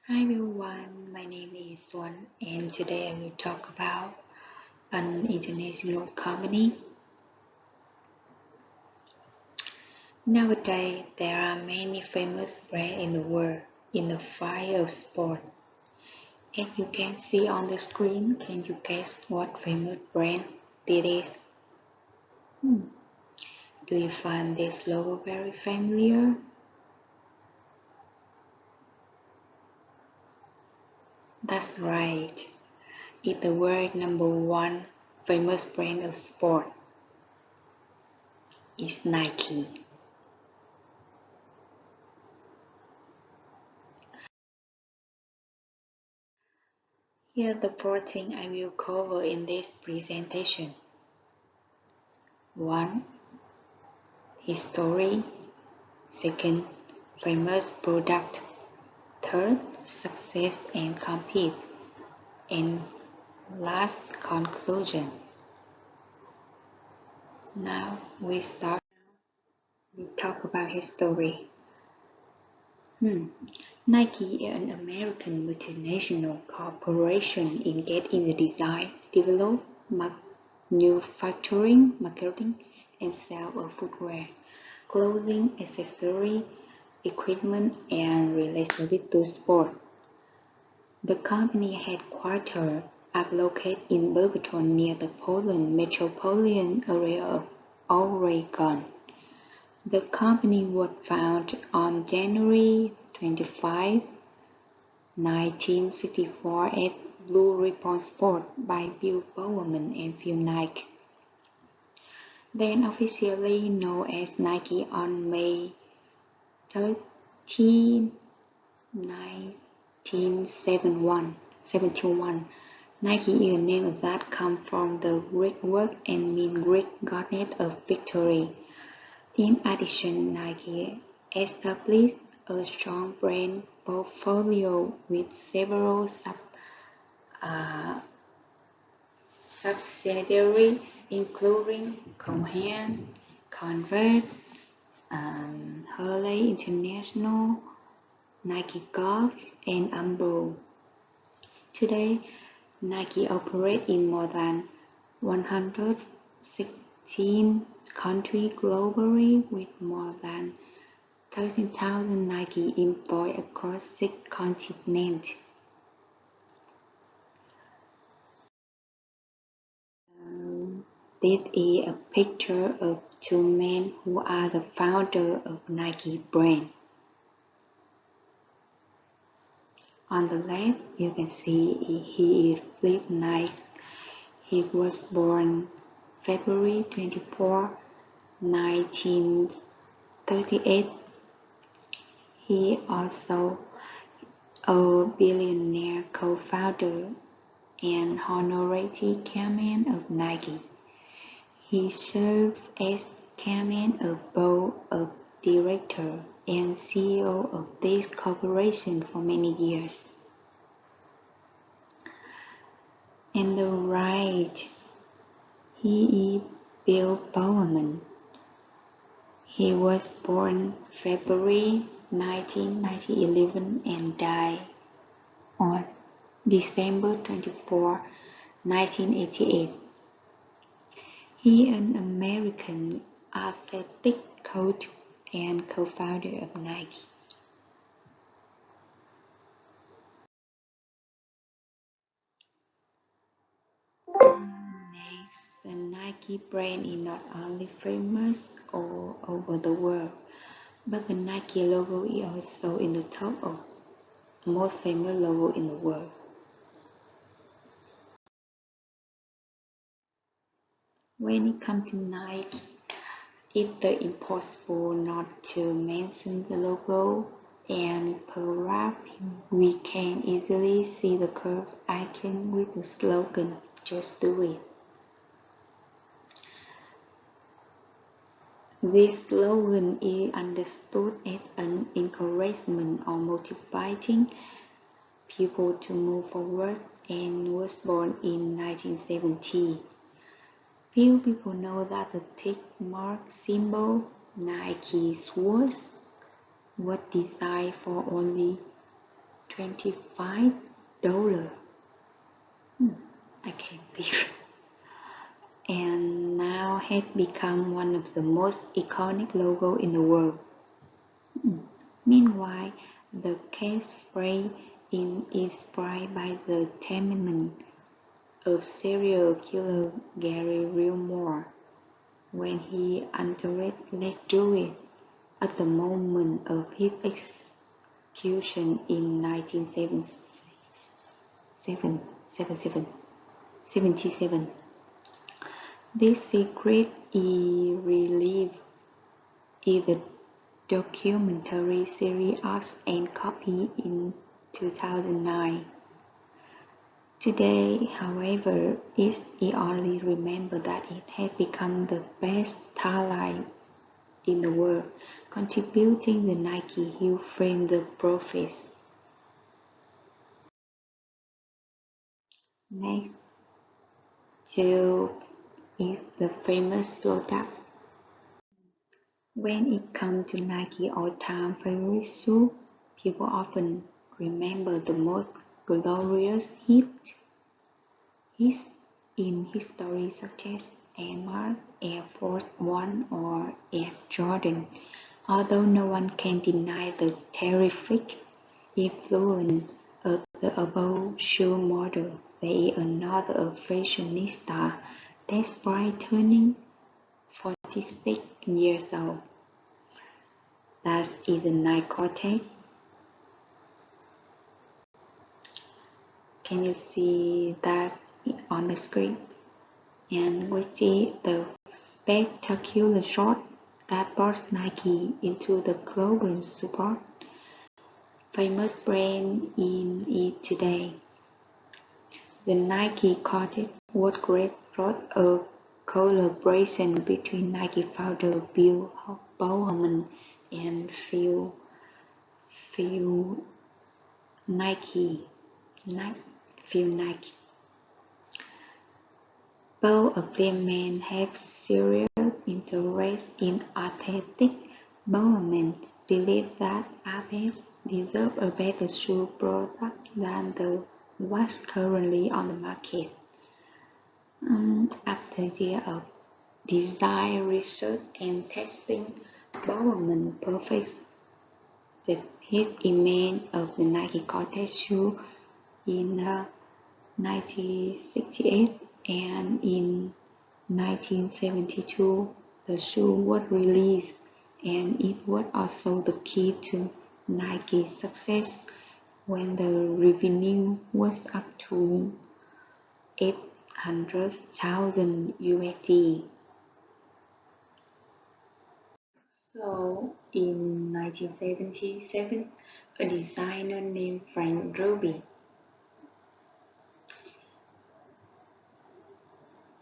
Hi everyone, my name is Swan and today I will talk about an international company. Nowadays, there are many famous brands in the world in the field of sport. As you can see on the screen, can you guess what famous brand this is? Do you find this logo very familiar? That's right. It's the world number one famous brand of sport. It's Nike. Here are the 4 things I will cover in this presentation. 1. History. 2. Famous product. 3. Success and compete. And last, conclusion. Now we start. We talk about history. Nike is an American multinational corporation engaged in the design, development, manufacturing, marketing, and sale of footwear, clothing, accessory, equipment, and related to sport. The company headquarters are located in Beaverton near the Portland metropolitan area of Oregon. The company was founded on January 25, 1964 at Blue Ribbon Sport by Bill Bowerman and Phil Knight, then officially known as Nike on May 13, 1971. Nike is a name that comes from the Greek word and means Greek goddess of victory. In addition, Nike established a strong brand portfolio with several subsidiaries, including Cohen, Converse, Hurley International, Nike Golf, and Umbro. Today, Nike operates in more than 116 countries globally with more than 13,000 Nike employees across 6 continents. This is a picture of 2 men who are the founders of Nike brand. On the left, you can see he is Phil Knight. He was born February 24, 1938. He also a billionaire co-founder and honorary chairman of Nike. He served as chairman of board of directors and CEO of this corporation for many years. On the right, he is Bill Bowerman. He was born February 19, 1911 and died on December 24, 1988. He is an American athletic coach and co-founder of Nike. Next, the Nike brand is not only famous all over the world, but the Nike logo is also in the top of most famous logo in the world. When it comes to Nike, it's impossible not to mention the logo, and perhaps we can easily see the curved icon with the slogan, "Just do it." This slogan is understood as an encouragement or motivating people to move forward and was born in 1970. Few people know that the tick mark symbol, Nike Swords, was designed for only $25. I can't believe. And now has become one of the most iconic logos in the world. Meanwhile, the catchphrase is inspired by the temperament of serial killer Gary Wilmore when he uttered "Let's do it" at the moment of his execution in 1977. This secret relief is the documentary series Art and Copy in 2009. Today, however, it's only remembered that it has become the best tagline in the world, contributing the Nike who framed the profits. Next, two is the famous product. When it comes to Nike all-time favorite shoes, people often remember the most glorious hits in history such as Air Max, Air Force One, or Air Jordan. Although no one can deny the terrific influence of the above shoe model, there is another fashionista despite turning 46 years old. That is the Nike Cortez. Can you see that on the screen? And which is the spectacular shot that brought Nike into the global support famous brand in it today. The Nike Cortez was brought a collaboration between Nike founder Bill Bowerman and Phil Nike. Both of them men have serious interest in athletics. Bowerman believes that athletes deserve a better shoe product than the what's currently on the market. After years of design research and testing, Bowerman perfected his image of the Nike Cortez shoe in 1968, and in 1972 the shoe was released, and it was also the key to Nike's success when the revenue was up to $800,000. So in 1977, a designer named Frank Ruby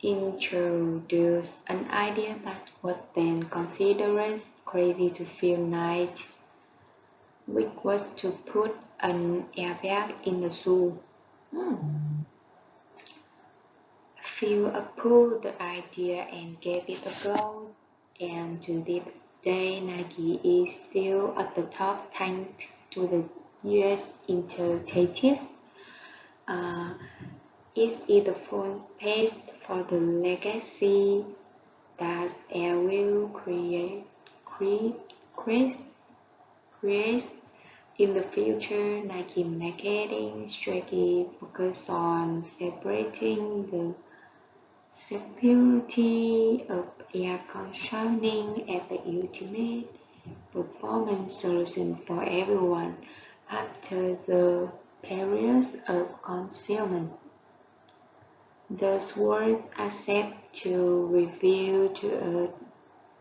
introduced an idea that was then considered crazy to Phil Knight, which was to put an airbag in the shoe. Phil approved the idea and gave it a go, and to this day Nike is still at the top thanks to the US initiative. It is the front page for the legacy that Air will create in the future. Nike marketing strategy focus on separating the security of air conditioning as the ultimate performance solution for everyone after the period of concealment. Thus words accept to reveal to a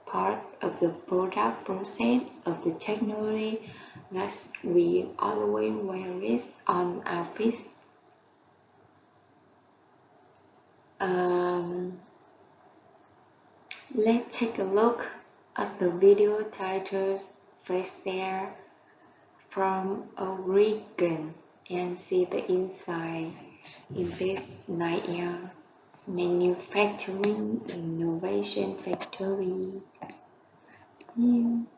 part of the product process of the technology that we always wear it on our feet. Let's take a look at the video titled Fresh Air from Oregon and see the inside in this Nike Manufacturing Innovation Factory.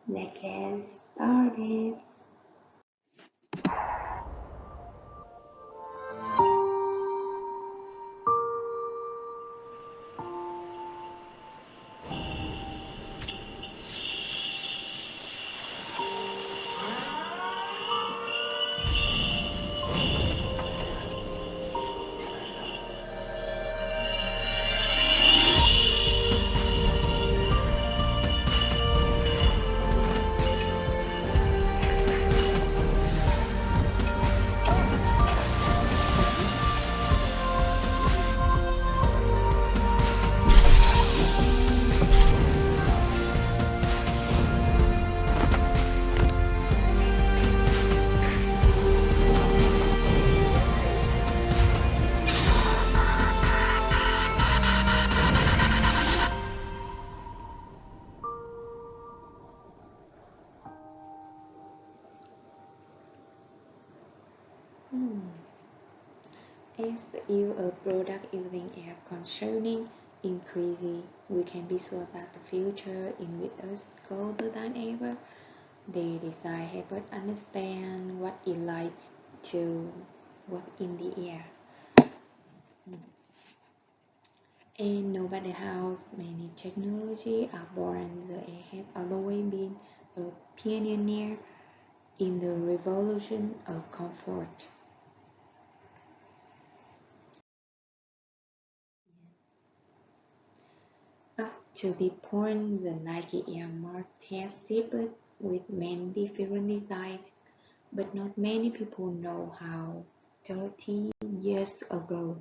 Let's get started. Hmm. As the use of product using air conditioning increases, we can be sure that the future is with us closer than ever. The design help us understand what it like to work in the air. And no matter how many technology are born, the air has always been a pioneer in the revolution of comfort. Up to the point, the Nike Air Max has shipped with many different designs, but not many people know how 30 years ago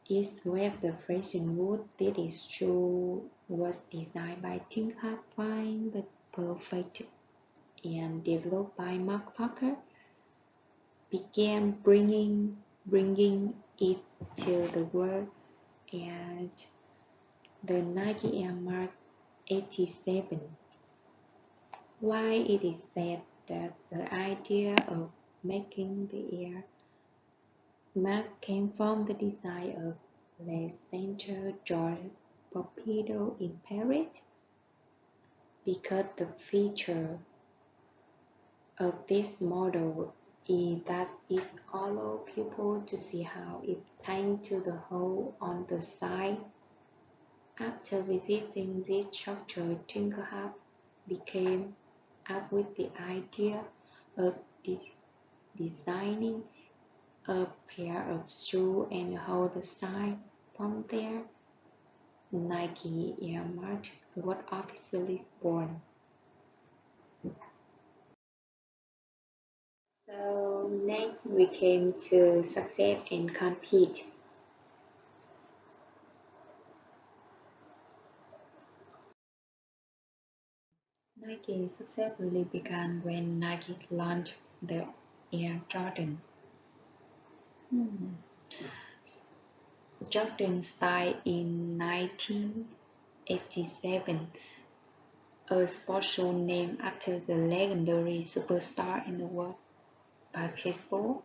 is where the fashion wood that is true was designed by Tim Fine but perfect and developed by Mark Parker began bringing it to the world as the Nike Air Max 87. Why it is said that the idea of making the Air Max came from the design of Le Centre Georges Pompidou in Paris, because the feature of this model is that it allows people to see how it hangs to the hole on the side. After visiting this structure, Tinkerhab became up with the idea of designing a pair of shoes and hold the sign. From there, Nike Air Max was officially born. So next we came to success and compete. Nike successfully began when Nike launched the Air Jordan. Hmm. Jordan style in 1987, a sports shoe named after the legendary superstar in the world basketball.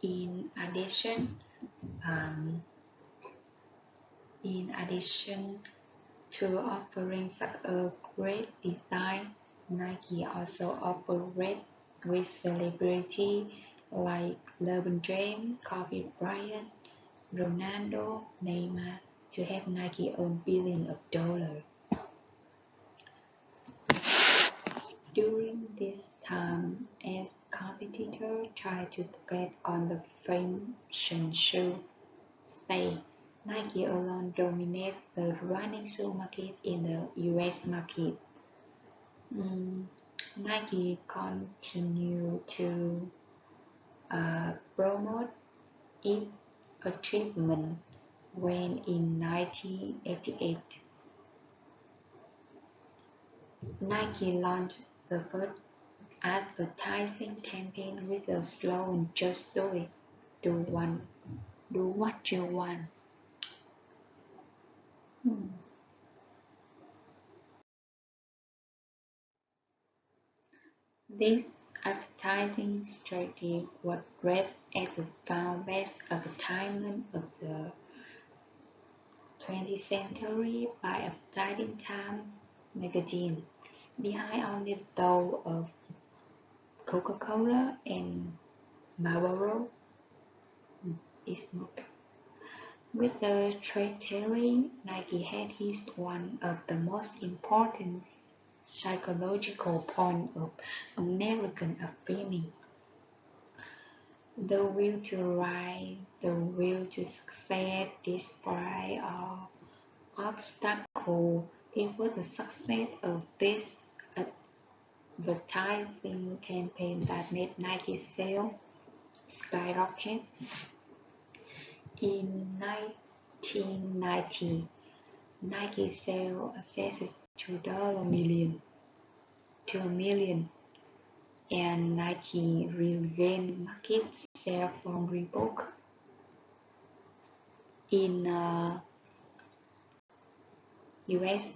In addition, um, in addition to offering such a great design, Nike also operates with celebrities like LeBron James, Kobe Bryant, Ronaldo, Neymar to have Nike earn billions of dollars. During this time, as competitors tried to get on the fashion shoe stage, Nike alone dominates the running shoe market in the US market. Mm, Nike continued to promote its achievement when in 1988 Nike launched the first advertising campaign with the slogan "Just do it, do what you want." Hmm. This advertising strategy was read as the found best advertisement of the 20th century by Advertising Time magazine, behind only the those of Coca-Cola and Marlboro. With the trajectory, Nike had hit one of the most important psychological points of American upbringing: the will to rise, the will to succeed despite all obstacles. It was the success of this advertising campaign that made Nike sales skyrocket. In 1990, Nike sales accessed $2 million, and Nike regained market share from Reebok. In US,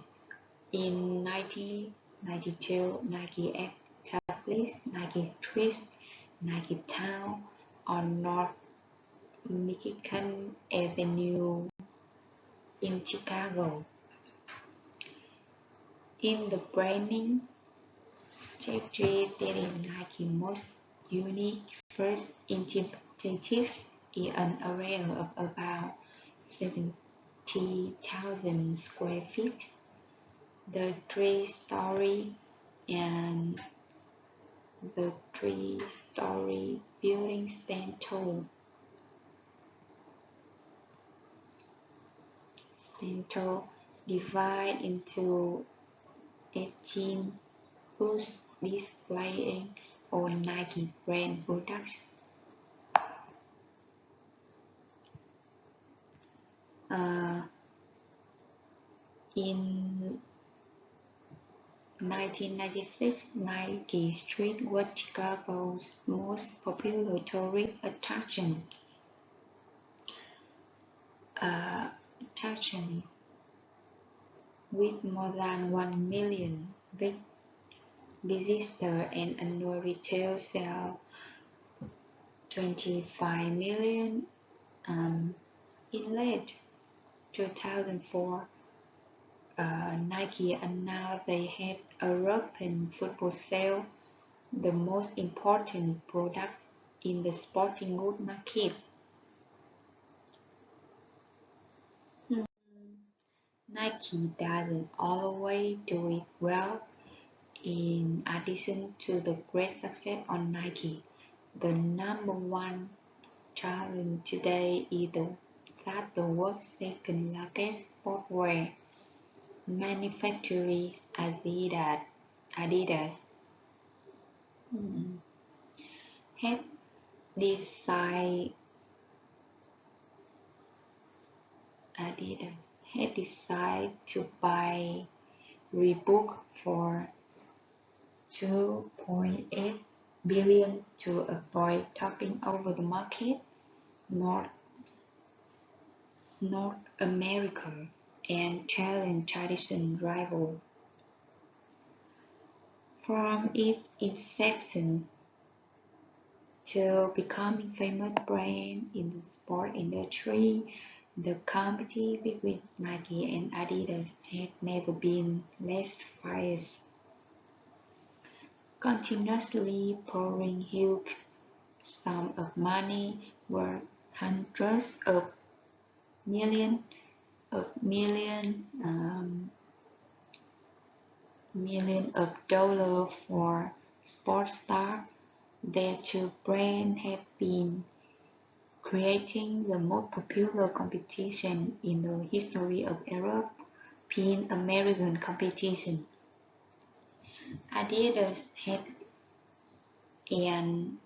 in 1992, Nike established Nike Street Nike Town on North Michigan Avenue in Chicago. In the branding strategy, that is Nike's most unique first initiative in an area of about 70,000 square feet. The three-story and the three-story building stand tall, divided into 18 booths displaying all Nike brand products. In 1996, Nike Street was Chicago's most popular tourist attraction, with more than 1 million visitors and annual retail sales 25 million. In late 2004, Nike announced they had a European football sale, the most important product in the sporting goods market. Nike doesn't always do it well. In addition to the great success on Nike, the number one challenge today is that the world's second largest sportswear manufacturer, Adidas, had decided to buy Reebok for $2.8 billion to avoid taking over the market. North America and challenge traditional rival. From its inception to becoming famous brand in the sport industry, the competition between Nike and Adidas had never been less fierce. Continuously pouring huge sums of money worth hundreds of millions of dollars for sports stars, their two brands have been creating the most popular competition in the history of European American competition. Adidas and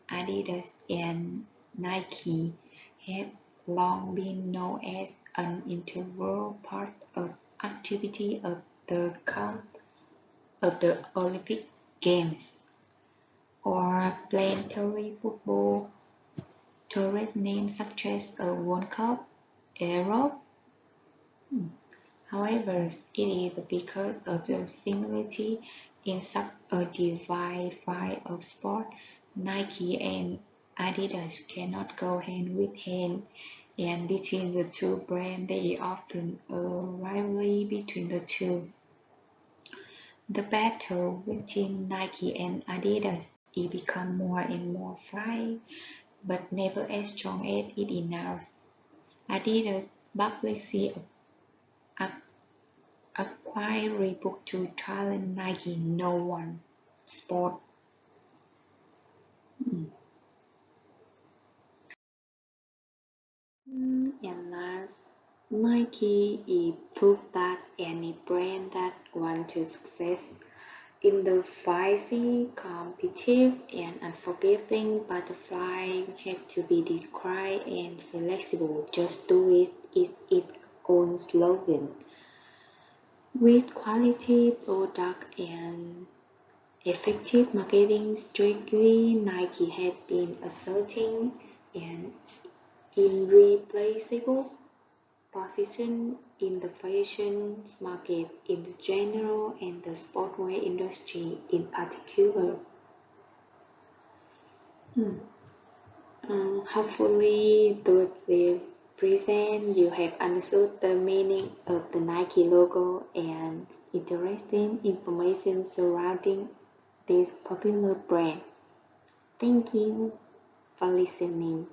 Nike have long been known as an integral part of activity of the Olympic Games, or planetary football tourist names such as a World Cup, Euro. However, it is because of the similarity in such a divide of sport, Nike and Adidas cannot go hand in hand, and between the two brands there is often a rivalry between the two. The battle between Nike and Adidas is become more and more fierce, but never as strong as it is now. Adidas publicly acquired Reebok to challenge Nike No One Sport. And last, Nike is proof that any brand that wants to success in the feisty, competitive, and unforgiving butterfly have to be decried and flexible. Just do it is its own slogan. With quality product and effective marketing strategy, Nike has been asserting an irreplaceable position in the fashion market in general and the sportswear industry in particular. Hmm. Hopefully, through this present, you have understood the meaning of the Nike logo and interesting information surrounding this popular brand. Thank you for listening.